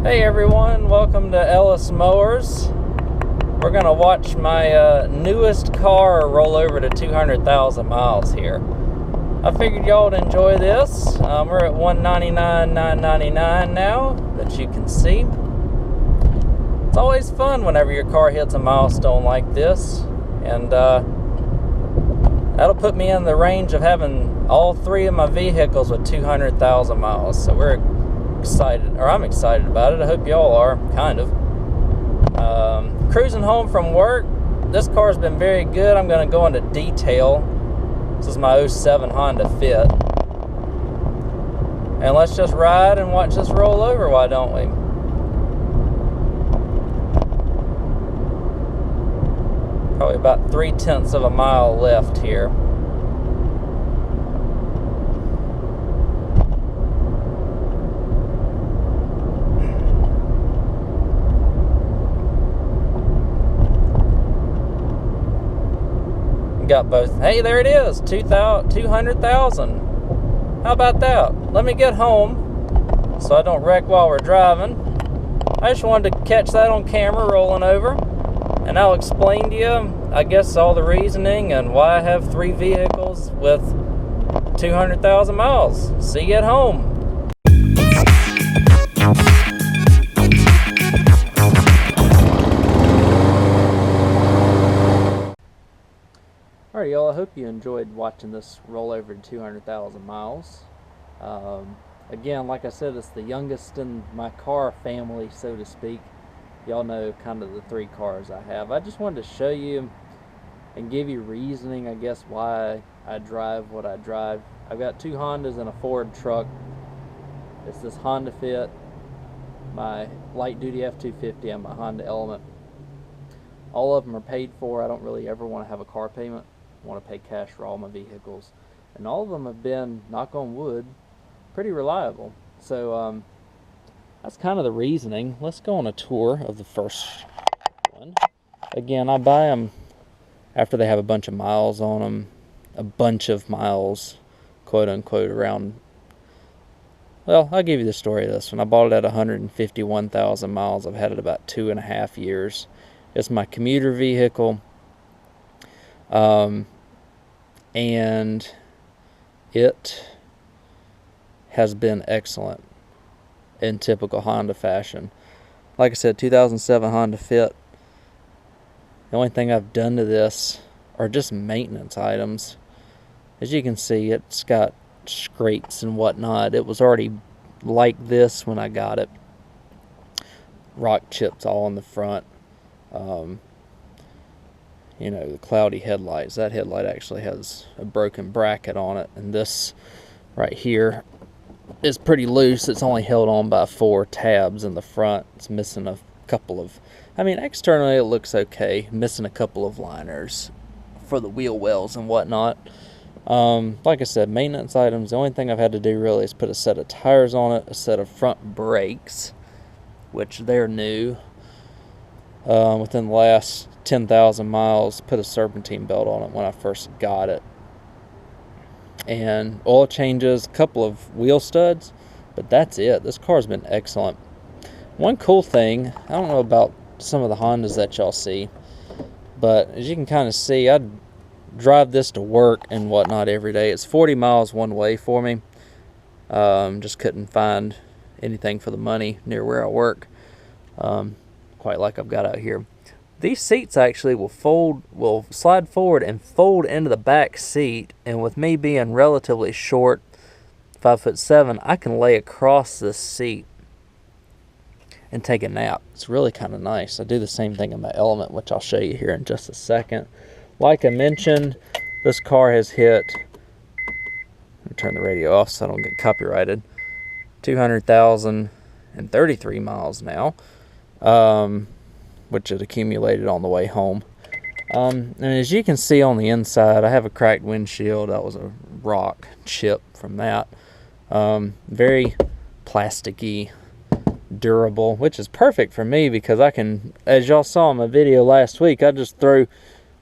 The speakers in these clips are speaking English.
Hey everyone, welcome to Ellis Mowers. We're going to watch my newest car roll over to 200,000 miles here. I figured y'all would enjoy this. We're at $199,999 now, that you can see. It's always fun whenever your car hits a milestone like this, and that'll put me in the range of having all three of my vehicles with 200,000 miles. So we're excited, or I'm excited about it. I hope y'all are, kind of. Cruising home from work. This car's been very good. I'm going to go into detail. This is my 07 Honda Fit. And let's just ride and watch this roll over, why don't we? Probably about 3/10 of a mile left here. Got both. Hey, there it is, 200,000. How about that? Let me get home so I don't wreck while we're driving. I just wanted to catch that on camera rolling over, and I'll explain to you, I guess, all the reasoning and why I have three vehicles with 200,000 miles. See you at home. Alright y'all, I hope you enjoyed watching this roll over to 200,000 miles. Again, like I said, it's the youngest in my car family, so to speak. Y'all know kind of the three cars I have. I just wanted to show you and give you reasoning, I guess, why I drive what I drive. I've got two Hondas and a Ford truck. It's this Honda Fit, my light-duty F-250, and my Honda Element. All of them are paid for. I don't really ever want to have a car payment. I want to pay cash for all my vehicles, and all of them have been, knock on wood, pretty reliable. So that's kind of the reasoning. Let's go on a tour of the first one. Again, I buy them after they have a bunch of miles on them, a bunch of miles, quote unquote, around. Well, I'll give you the story of this one. I bought it at 151,000 miles. I've had it about 2.5 years. It's my commuter vehicle. And it has been excellent in typical Honda fashion. Like I said, 2007 Honda Fit. The only thing I've done to this are just maintenance items. As you can see, it's got scrapes and whatnot. It was already like this when I got it. Rock chips all in the front. You know, the cloudy headlights. That headlight actually has a broken bracket on it, and this right here is pretty loose. It's only held on by 4 tabs in the front. It's missing a couple of, I mean, externally it looks okay, missing a couple of liners for the wheel wells and whatnot. Like I said, maintenance items. The only thing I've had to do really is put a set of tires on it, a set of front brakes, which they're new. Within the last 10,000 miles, put a serpentine belt on it when I first got it, and oil changes, a couple of wheel studs, but that's it. This car's been excellent. One cool thing, I don't know about some of the Hondas that y'all see, but as you can kind of see, I drive this to work and whatnot every day. It's 40 miles one way for me. Just couldn't find anything for the money near where I work, quite like I've got out here. These seats actually will slide forward and fold into the back seat, and with me being relatively short, 5'7", I can lay across this seat and take a nap. It's really kind of nice. I do the same thing in my Element, which I'll show you here in just a second. Like I mentioned, this car has hit, let me turn the radio off so I don't get copyrighted, 200,033 miles now. Which it accumulated on the way home. And as you can see on the inside, I have a cracked windshield. That was a rock chip from that. Very plasticky, durable, which is perfect for me because I can, as y'all saw in my video last week, I just throw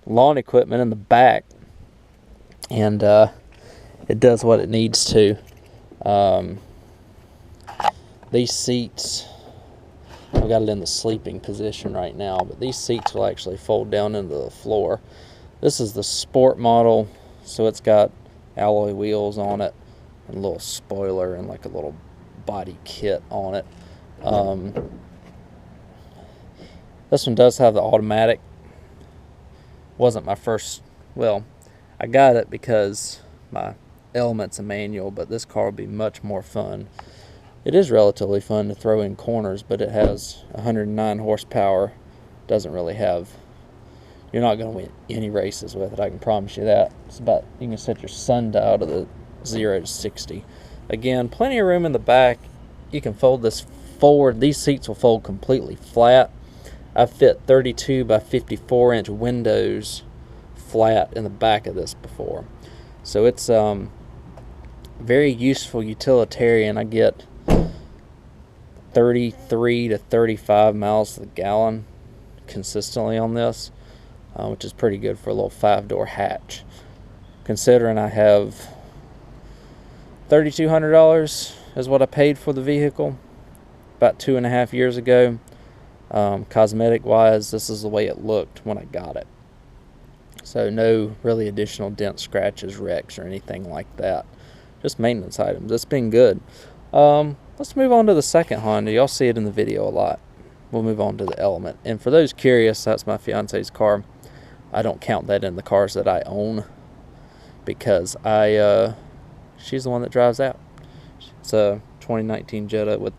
lawn equipment in the back and it does what it needs to. These seats I've got it in the sleeping position right now, but these seats will actually fold down into the floor. This is the sport model, so it's got alloy wheels on it and a little spoiler and like a little body kit on it. This one does have the automatic. Wasn't my first, well, I got it because my Element's a manual, but this car will be much more fun. It is relatively fun to throw in corners, but it has 109 horsepower. Doesn't really have, you're not going to win any races with it, I can promise you that. It's about, you can set your sundial to the 0 to 60. Again, plenty of room in the back. You can fold this forward. These seats will fold completely flat. I fit 32 by 54 inch windows flat in the back of this before. So it's very useful utilitarian. I get 33 to 35 miles to the gallon consistently on this, which is pretty good for a little 5-door hatch. Considering I have $3,200 is what I paid for the vehicle about 2.5 years ago. Cosmetic wise, this is the way it looked when I got it. So no really additional dents, scratches, wrecks, or anything like that. Just maintenance items. It's been good. Let's move on to the second Honda. Y'all see it in the video a lot. We'll move on to the Element. And for those curious, that's my fiance's car. I don't count that in the cars that I own because she's the one that drives out. It's a 2019 Jetta with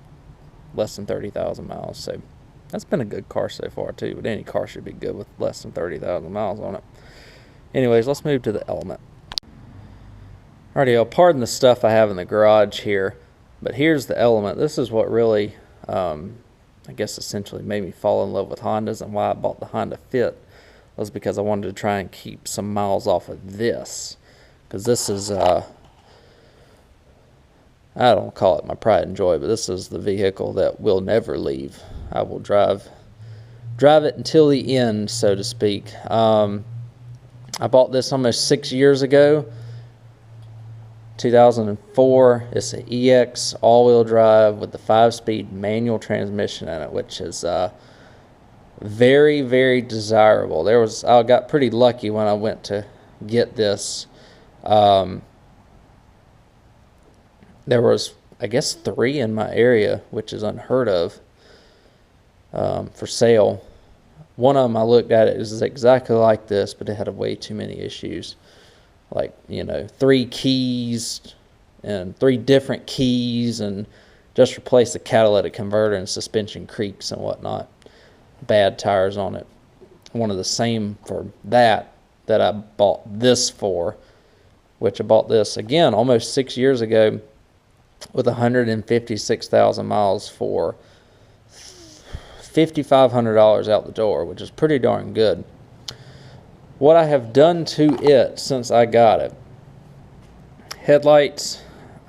less than 30,000 miles. So that's been a good car so far too. But any car should be good with less than 30,000 miles on it. Anyways, let's move to the Element. Alrighty, y'all, pardon the stuff I have in the garage here, but here's the Element. This is what really, I guess, essentially made me fall in love with Hondas, and why I bought the Honda Fit was because I wanted to try and keep some miles off of this, because this is, I don't call it my pride and joy, but this is the vehicle that will never leave. I will drive it until the end, so to speak. I bought this almost 6 years ago, 2004. It's an EX all-wheel drive with the 5-speed manual transmission in it, which is very, very desirable. I got pretty lucky when I went to get this. There was, I guess, 3 in my area, which is unheard of, for sale. One of them, I looked at it, it was exactly like this, but it had way too many issues. Like, 3 keys and 3 different keys, and just replaced the catalytic converter and suspension creaks and whatnot. Bad tires on it. One of the same for that I bought this for, which I bought this, again, almost 6 years ago with 156,000 miles for $5,500 out the door, which is pretty darn good. What I have done to it since I got it: headlights,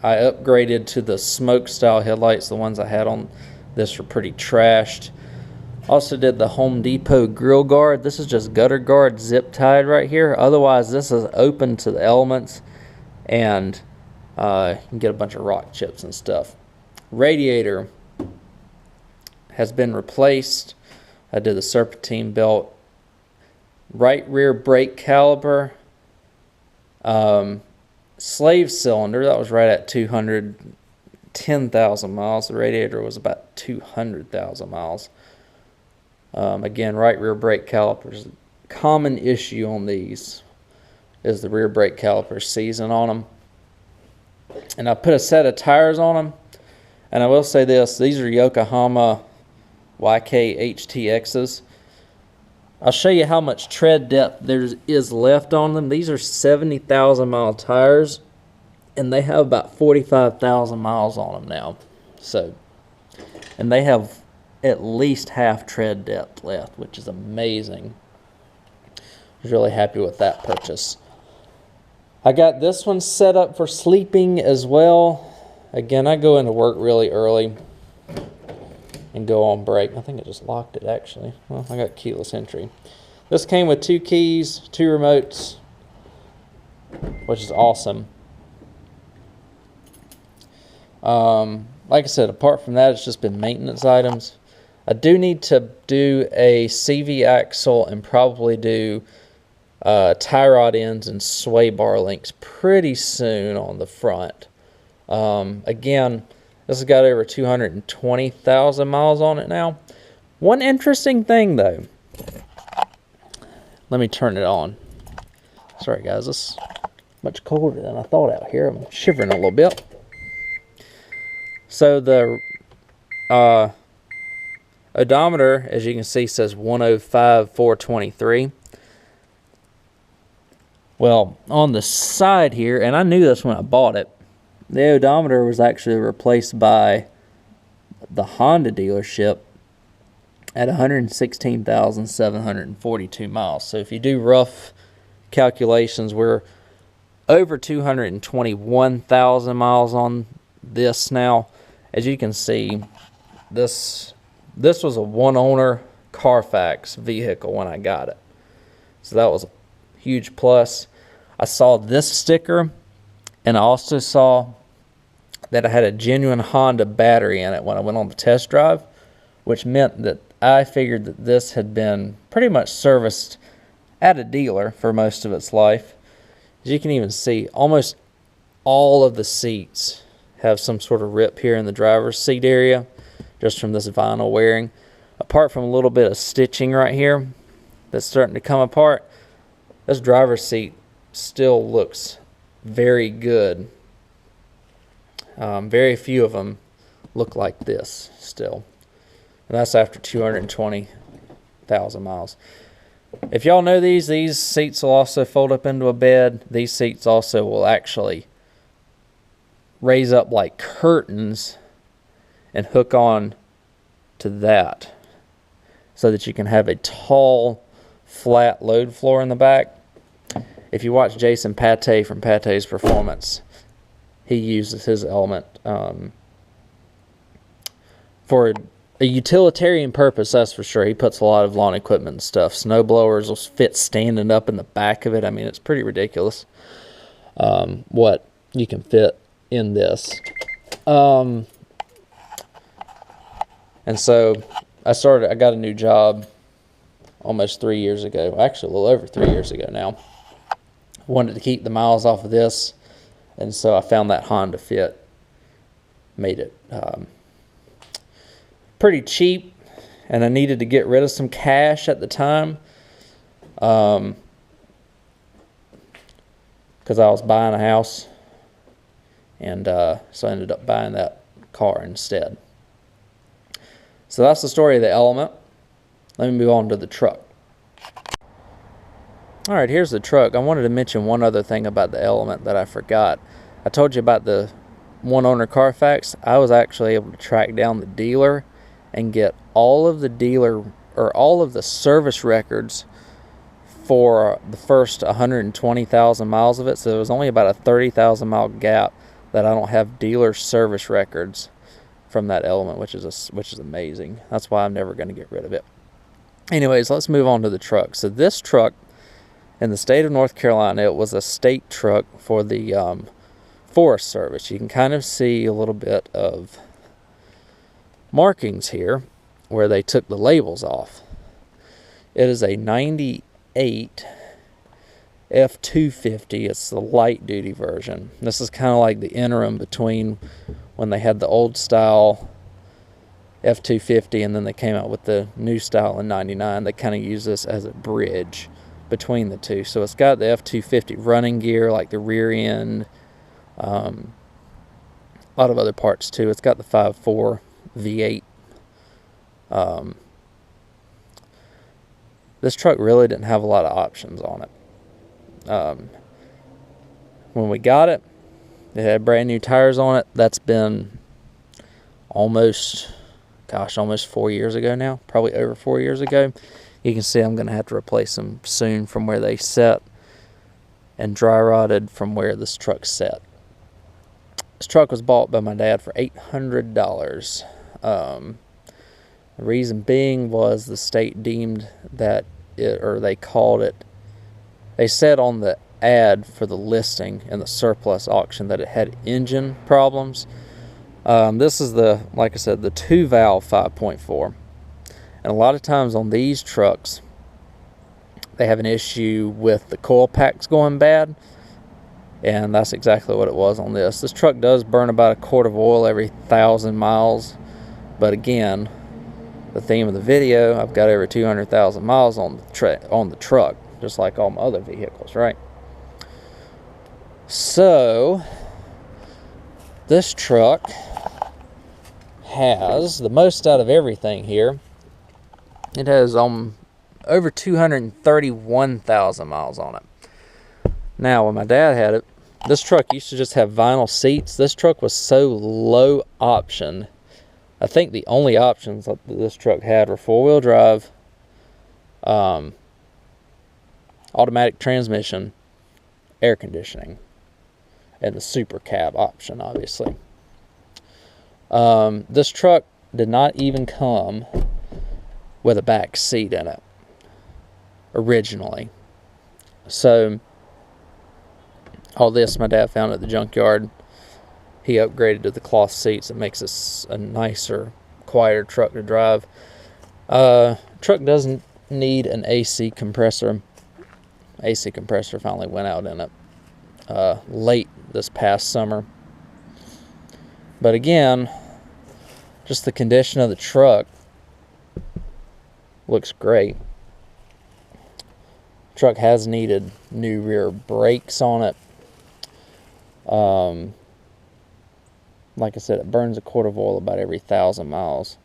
I upgraded to the smoke style headlights. The ones I had on this were pretty trashed. Also did the Home Depot grill guard. This is just gutter guard zip tied right here. Otherwise, this is open to the elements, and you can get a bunch of rock chips and stuff. Radiator has been replaced. I did the serpentine belt. Right rear brake caliper. Slave cylinder, that was right at 210,000 miles. The radiator was about 200,000 miles. Again, right rear brake calipers. Common issue on these is the rear brake calipers seizing on them. And I put a set of tires on them. And I will say this, these are Yokohama YK HTXs. I'll show you how much tread depth there is left on them. These are 70,000 mile tires, and they have about 45,000 miles on them now. So, and they have at least half tread depth left, which is amazing. I was really happy with that purchase. I got this one set up for sleeping as well. Again, I go into work really early and go on break. I think I just locked it, actually. Well, I got keyless entry. This came with 2 keys, 2 remotes, which is awesome. Like I said, apart from that, it's just been maintenance items. I do need to do a CV axle and probably do tie rod ends and sway bar links pretty soon on the front. Again, this has got over 220,000 miles on it now. One interesting thing though, let me turn it on. Sorry guys, it's much colder than I thought out here. I'm shivering a little bit. So the odometer, as you can see, says 105,423. Well, on the side here, and I knew this when I bought it, the odometer was actually replaced by the Honda dealership at 116,742 miles. So if you do rough calculations, we're over 221,000 miles on this now. As you can see, this was a one-owner Carfax vehicle when I got it. So that was a huge plus. I saw this sticker, and I also saw that I had a genuine Honda battery in it when I went on the test drive, which meant that I figured that this had been pretty much serviced at a dealer for most of its life. As you can even see, almost all of the seats have some sort of rip here in the driver's seat area, just from this vinyl wearing. Apart from a little bit of stitching right here that's starting to come apart, this driver's seat still looks very good. Very few of them look like this still. And that's after 220,000 miles. If y'all know these seats will also fold up into a bed. These seats also will actually raise up like curtains and hook on to that, so that you can have a tall, flat load floor in the back. If you watch Jason Pate from Pate's Performance, he uses his element for a utilitarian purpose, that's for sure. He puts a lot of lawn equipment and stuff. Snow blowers will fit standing up in the back of it. I mean, it's pretty ridiculous what you can fit in this. And so I got a new job almost 3 years ago. Actually, a little over 3 years ago now. Wanted to keep the miles off of this, and so I found that Honda Fit. Made it pretty cheap, and I needed to get rid of some cash at the time because I was buying a house, and so I ended up buying that car instead. So that's the story of the Element. Let me move on to the truck. Alright, here's the truck. I wanted to mention one other thing about the Element that I forgot. I told you about the one-owner Carfax. I was actually able to track down the dealer and get all of the service records for the first 120,000 miles of it. So there was only about a 30,000 mile gap that I don't have dealer service records from that Element, which is amazing. That's why I'm never going to get rid of it. Anyways, let's move on to the truck. So this truck, in the state of North Carolina, it was a state truck for the Forest Service. You can kind of see a little bit of markings here where they took the labels off. It is a 98 F-250. It's the light duty version. This is kind of like the interim between when they had the old style F-250 and then they came out with the new style in 99. They kind of use this as a bridge between the two. So it's got the F-250 running gear, like the rear end, a lot of other parts too. It's got the 5.4 V8. This truck really didn't have a lot of options on it. When we got it, it had brand new tires on it. That's been almost 4 years ago now, probably over 4 years ago. You can see I'm going to have to replace them soon from where they set, and dry rotted from where this truck set. This truck was bought by my dad for $800. The reason being was the state deemed that they said on the ad for the listing in the surplus auction that it had engine problems. This is like I said, the 2-valve 5.4. And a lot of times on these trucks, they have an issue with the coil packs going bad, and that's exactly what it was on this. This truck does burn about a quart of oil every 1,000 miles, but again, the theme of the video, I've got over 200,000 miles on the truck, just like all my other vehicles, right? So this truck has the most out of everything here. It has over 231,000 miles on it. Now, when my dad had it, this truck used to just have vinyl seats. This truck was so low option. I think the only options that this truck had were four-wheel drive, automatic transmission, air conditioning, and the super cab option, obviously. This truck did not even come with a back seat in it originally. So all this my dad found at the junkyard. He upgraded to the cloth seats. It makes this a nicer, quieter truck to drive. Truck doesn't need an AC compressor. AC compressor finally went out in it late this past summer. But again, just the condition of the truck looks great. Truck has needed new rear brakes on it. Like I said, it burns a quart of oil about every 1,000 miles.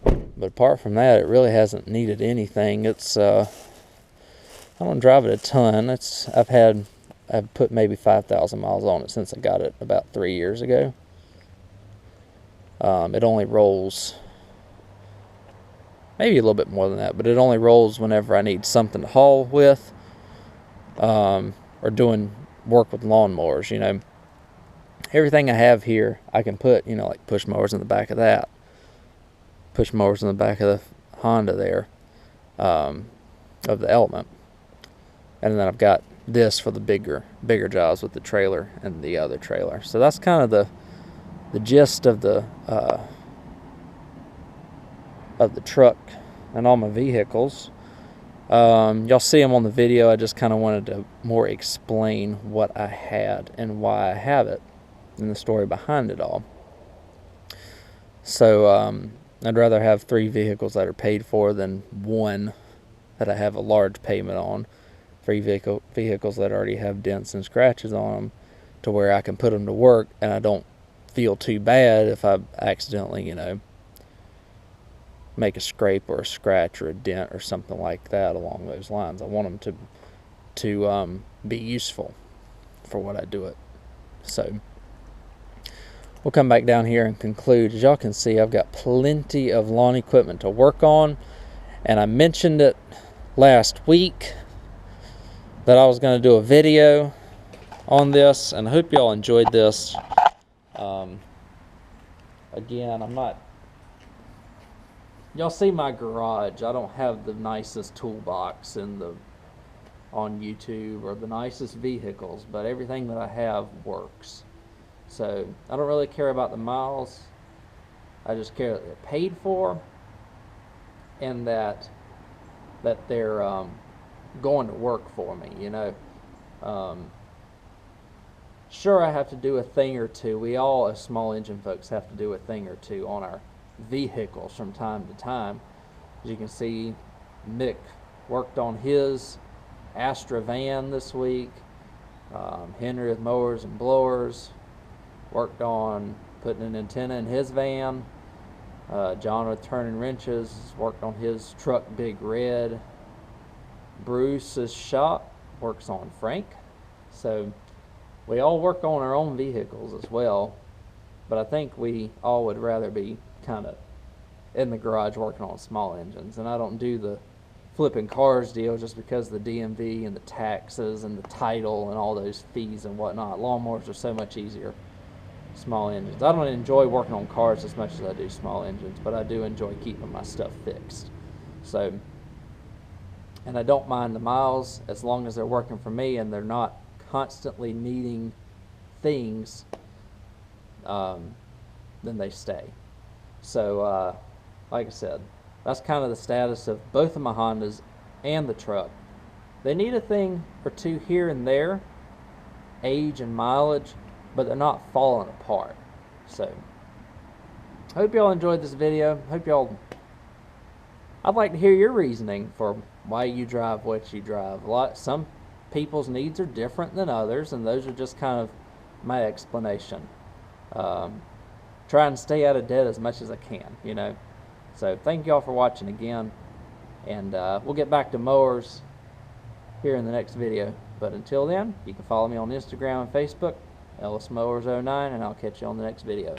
But apart from that, it really hasn't needed anything. It's I don't drive it a ton. I've put maybe 5,000 miles on it since I got it about 3 years ago. It only rolls, maybe a little bit more than that, but it only rolls whenever I need something to haul with, or doing work with lawnmowers. You know, everything I have here, I can put, you know, like push mowers in the back of that, push mowers in the back of the Honda there, of the Element, and then I've got this for the bigger jobs with the trailer and the other trailer. So that's kind of the gist of the truck and all my vehicles. Y'all see them on the video. I just kind of wanted to more explain what I had and why I have it and the story behind it all. So I'd rather have 3 vehicles that are paid for than one that I have a large payment on. 3 vehicles that already have dents and scratches on them, to where I can put them to work and I don't feel too bad if I accidentally, you know, make a scrape or a scratch or a dent or something like that along those lines. I want them to be useful for what I do it. So we'll come back down here and conclude. As y'all can see, I've got plenty of lawn equipment to work on, and I mentioned it last week that I was going to do a video on this, and I hope y'all enjoyed this. Again, y'all see my garage. I don't have the nicest toolbox on YouTube or the nicest vehicles, but everything that I have works. So I don't really care about the miles. I just care that they're paid for, and that they're going to work for me, you know. Sure, I have to do a thing or two. We all, as small engine folks, have to do a thing or two on our vehicles from time to time. As you can see, Mick worked on his Astra van this week. Henry with mowers and blowers worked on putting an antenna in his van. John with turning wrenches worked on his truck Big Red. Bruce's shop works on Frank. So we all work on our own vehicles as well, but I think we all would rather be kind of in the garage working on small engines. And I don't do the flipping cars deal just because the DMV and the taxes and the title and all those fees and whatnot. Lawnmowers are so much easier. Small engines, I don't enjoy working on cars as much as I do small engines, but I do enjoy keeping my stuff fixed. So, and I don't mind the miles as long as they're working for me and they're not constantly needing things, then they stay. So like I said, that's kind of the status of both of my Hondas and the truck. They need a thing or two here and there, age and mileage, but they're not falling apart. So I hope y'all enjoyed this video. I'd like to hear your reasoning for why you drive what you drive. Some people's needs are different than others, and those are just kind of my explanation. Try and stay out of debt as much as I can, you know. So thank y'all for watching again, and we'll get back to mowers here in the next video. But until then, you can follow me on Instagram and Facebook, Ellis Mowers 09, and I'll catch you on the next video.